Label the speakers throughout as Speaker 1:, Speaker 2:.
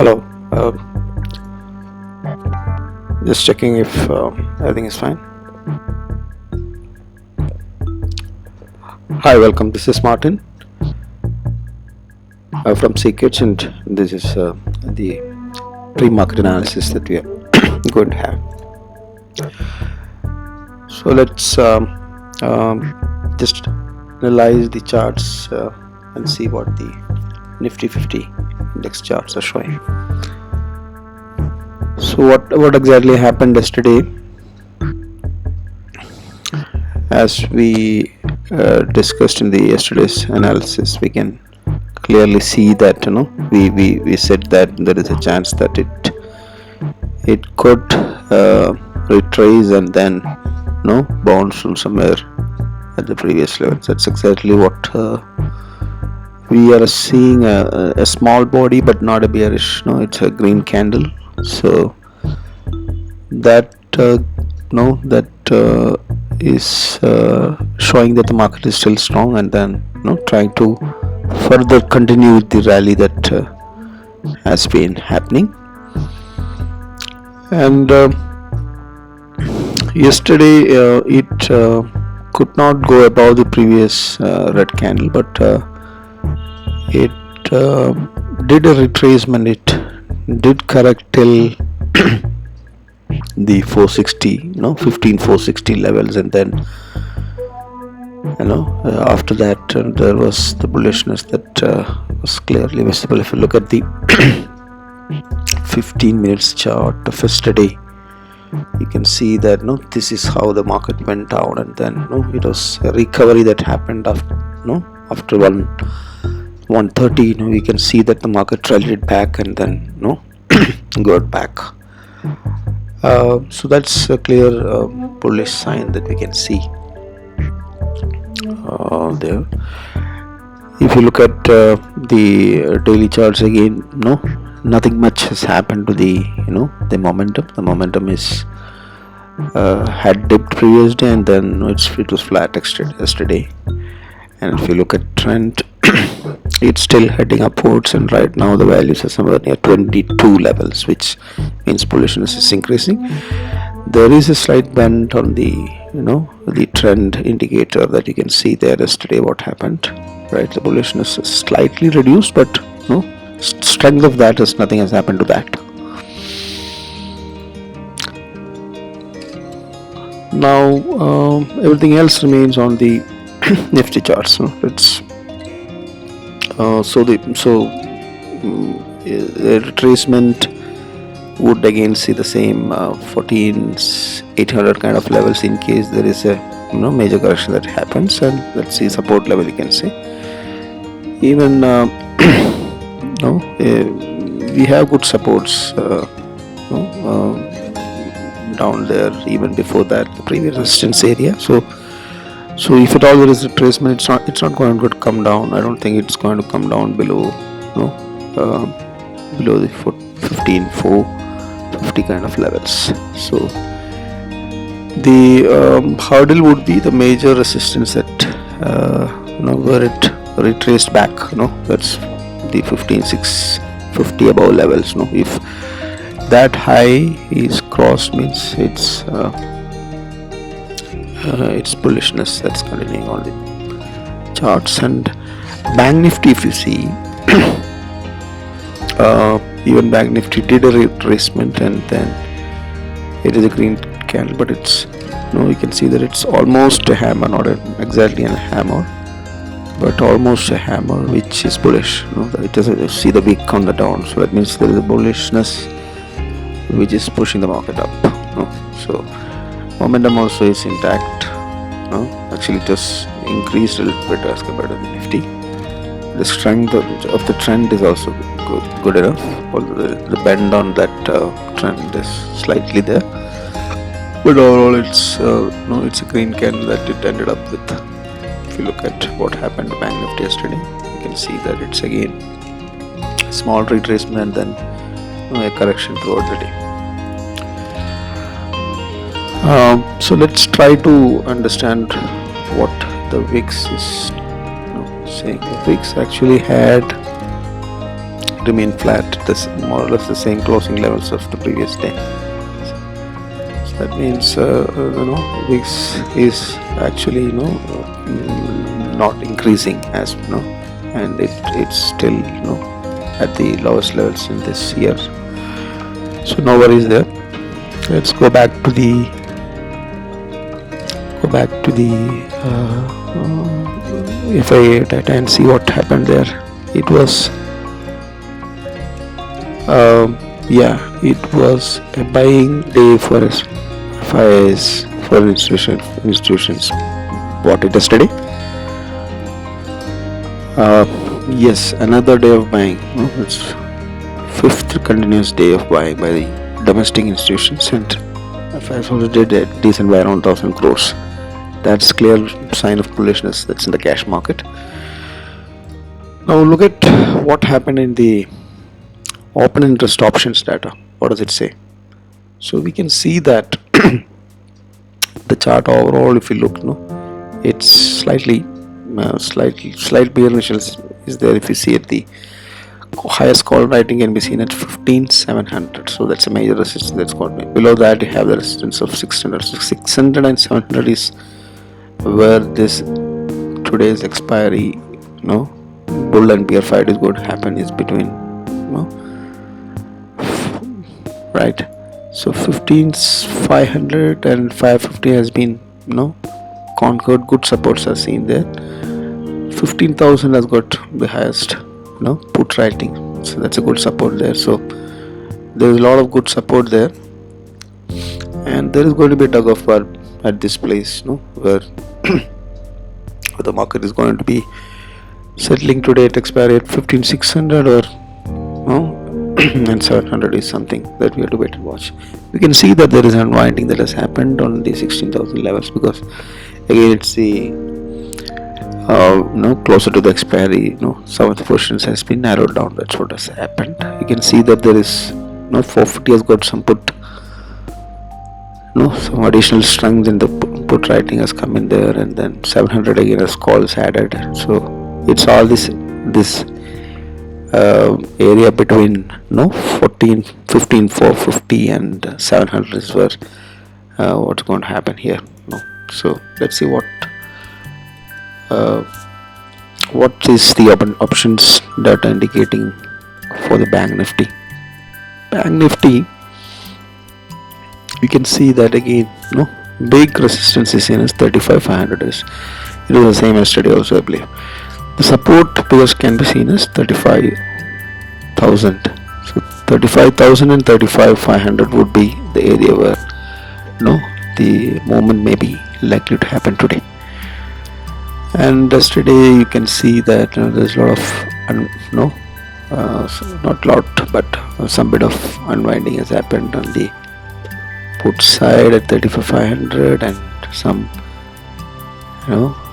Speaker 1: Hello. Just checking if everything is fine. Hi, welcome. This is Martin from seekedge, and this is the pre-market analysis that we are going to have. So let's just analyze the charts and see what the Nifty 50 index charts are showing. So what exactly happened yesterday? As we discussed in the yesterday's analysis, we can clearly see that we said that there is a chance that it could retrace and then bounce from somewhere at the previous levels. That's exactly what we are seeing, a small body but not a bearish. It's a green candle, so that is showing that the market is still strong, and then trying to further continue with the rally that has been happening. And yesterday it could not go above the previous red candle, but it did a retracement. It did correct till the 460 15460 levels, and then after that there was the bullishness that was clearly visible. If you look at the 15 minutes chart of yesterday, you can see that this is how the market went down, and then it was a recovery that happened after 130. We can see that the market rallied back and then got back. So that's a clear bullish sign that we can see there. If you look at the daily charts again, nothing much has happened to the the momentum. The momentum is had dipped previous day, and then it was flat yesterday. And if you look at trend, it's still heading upwards, and right now the values are somewhere near 22 levels, which means bullishness is increasing. There is a slight bend on the the trend indicator that you can see there. Yesterday what happened, right? The bullishness is slightly reduced, but strength of that is nothing has happened to that. Now everything else remains on the Nifty charts. It's the retracement would again see the same 14,800 kind of levels in case there is a major correction that happens. And let's see support level, you can see. Even we have good supports down there even before that, the previous resistance area. So if at all there is retracement, it's not going to come down. I don't think it's going to come down below below the 15,450 kind of levels. So the hurdle would be the major resistance at where it retraced back. That's the 15,650 above levels. If that high is crossed, means it's bullishness that's continuing on the charts. And BANKNIFTY, if you see, even BANKNIFTY did a retracement, and then it is a green candle, but it's you can see that it's almost a hammer, not exactly a hammer, but almost a hammer, which is bullish. It doesn't see the wick on the down, so that means there is a bullishness which is pushing the market up. So momentum also is intact. Actually it just increased a little bit as compared to the Nifty. The strength of the trend is also good enough, although the bend on that trend is slightly there, but overall it's it's a green candle that it ended up with. If you look at what happened to BANKNIFTY yesterday, you can see that it's again a small retracement and then a correction throughout the day. So let's try to understand what the VIX is saying. The VIX actually had remain flat, this more or less the same closing levels of the previous day. So that means VIX is actually not increasing as and it's still at the lowest levels in this year. So no worries there. Let's go back to the FIA data and see what happened there. It was it was a buying day for FIAs, for institutions bought it yesterday. Yes, another day of buying. It's fifth continuous day of buying by the domestic institutions, and FIAs also did a decent buy around 1,000 crores. That's clear sign of bullishness that's in the cash market. Now look at what happened in the open interest options data. What does it say? So we can see that the chart overall, if you look, it's slight bearish is there. If you see at the highest call writing can be seen at 15,700. So that's a major resistance that's got me. Below that you have the resistance of 600. So 600 and 700 is where this today's expiry bull and bear fight is going to happen, is between right. So 15,500 and 550 has been conquered. Good supports are seen there. 15,000 has got the highest put writing, so that's a good support there. So there is a lot of good support there, and there is going to be a tug of war at this place, where the market is going to be settling today at expiry at 15,600 or and 700 is something that we have to wait and watch. We can see that there is an unwinding that has happened on the 16,000 levels, because again it's the closer to the expiry, some of the positions has been narrowed down. That's what has happened. You can see that there is 450 has got some put, some additional strength in the put writing has come in there, and then 700 again as calls added. So it's all this area between 15 450 and 700 is where what's going to happen here. So let's see what is the options data indicating for the Bank Nifty. Bank Nifty, we can see that again big resistance is seen as 35,500. It was the same yesterday also, I believe. The support pairs can be seen as 35,000. So 35,000 and 35,500 would be the area where the movement may be likely to happen today. And yesterday you can see that there's a lot of not lot, but some bit of unwinding has happened on the put side at 35,500, and some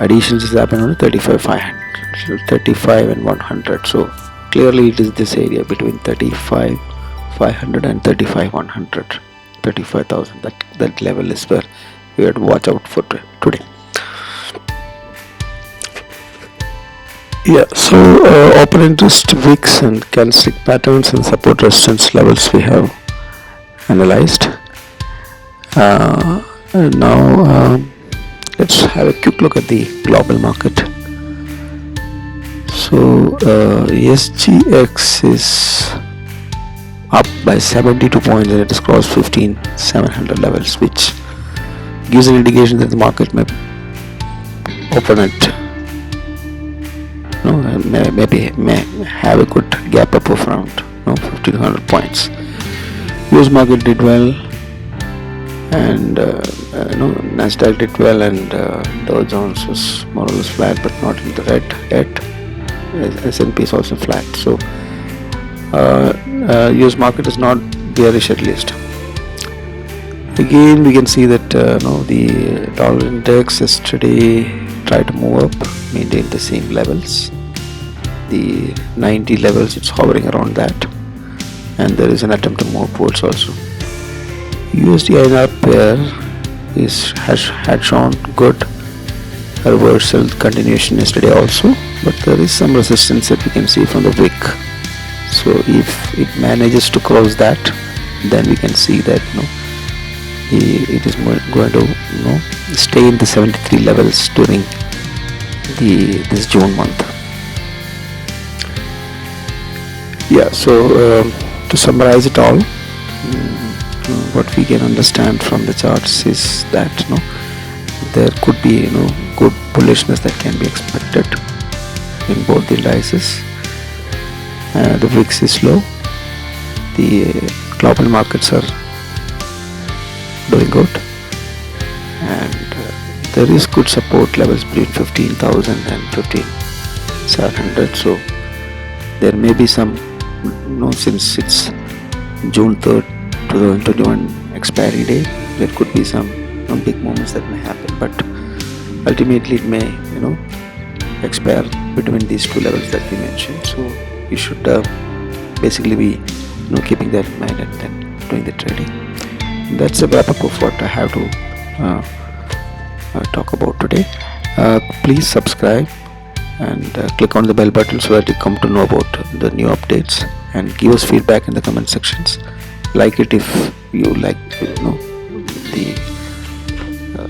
Speaker 1: additions has happened on 35,500. 35 and 100. So clearly it is this area between 35,500 and 35,100, 35,000. That level is where we have to watch out for today. Yeah, so open interest, VIX and candlestick patterns and support resistance levels we have analyzed. Now let's have a quick look at the global market. So SGX is up by 72 points and it has crossed 15,700 levels, which gives an indication that the market may open at may have a good gap up of around 1,500 points. US market did well, and Nasdaq did well, and Dow Jones was more or less flat but not in the red yet. S&P is also flat. So US market is not bearish, at least. Again we can see that the dollar index yesterday tried to move up, maintain the same levels, the 90 levels. It's hovering around that, and there is an attempt to move upwards also. USD INR pair had shown good reversal continuation yesterday also, but there is some resistance that we can see from the wick So if it manages to cross that, then we can see that it is going to stay in the 73 levels during this June month. Yeah, so to summarize it all, what we can understand from the charts is that there could be good bullishness that can be expected in both the indices. The VIX is low, the global markets are doing good, and there is good support levels between 15,000 and 15,700. So there may be some, since it's June 3rd 2021 expiry day, there could be some big movements that may happen, but ultimately it may expire between these two levels that we mentioned. So you should basically be keeping that in mind and then doing the trading. That's a wrap up of what I have to talk about today. Please subscribe and click on the bell button so that you come to know about the new updates, and give us feedback in the comment sections. Like it if you like the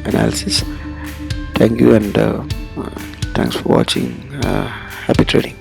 Speaker 1: analysis. Thank you, and thanks for watching. Happy trading.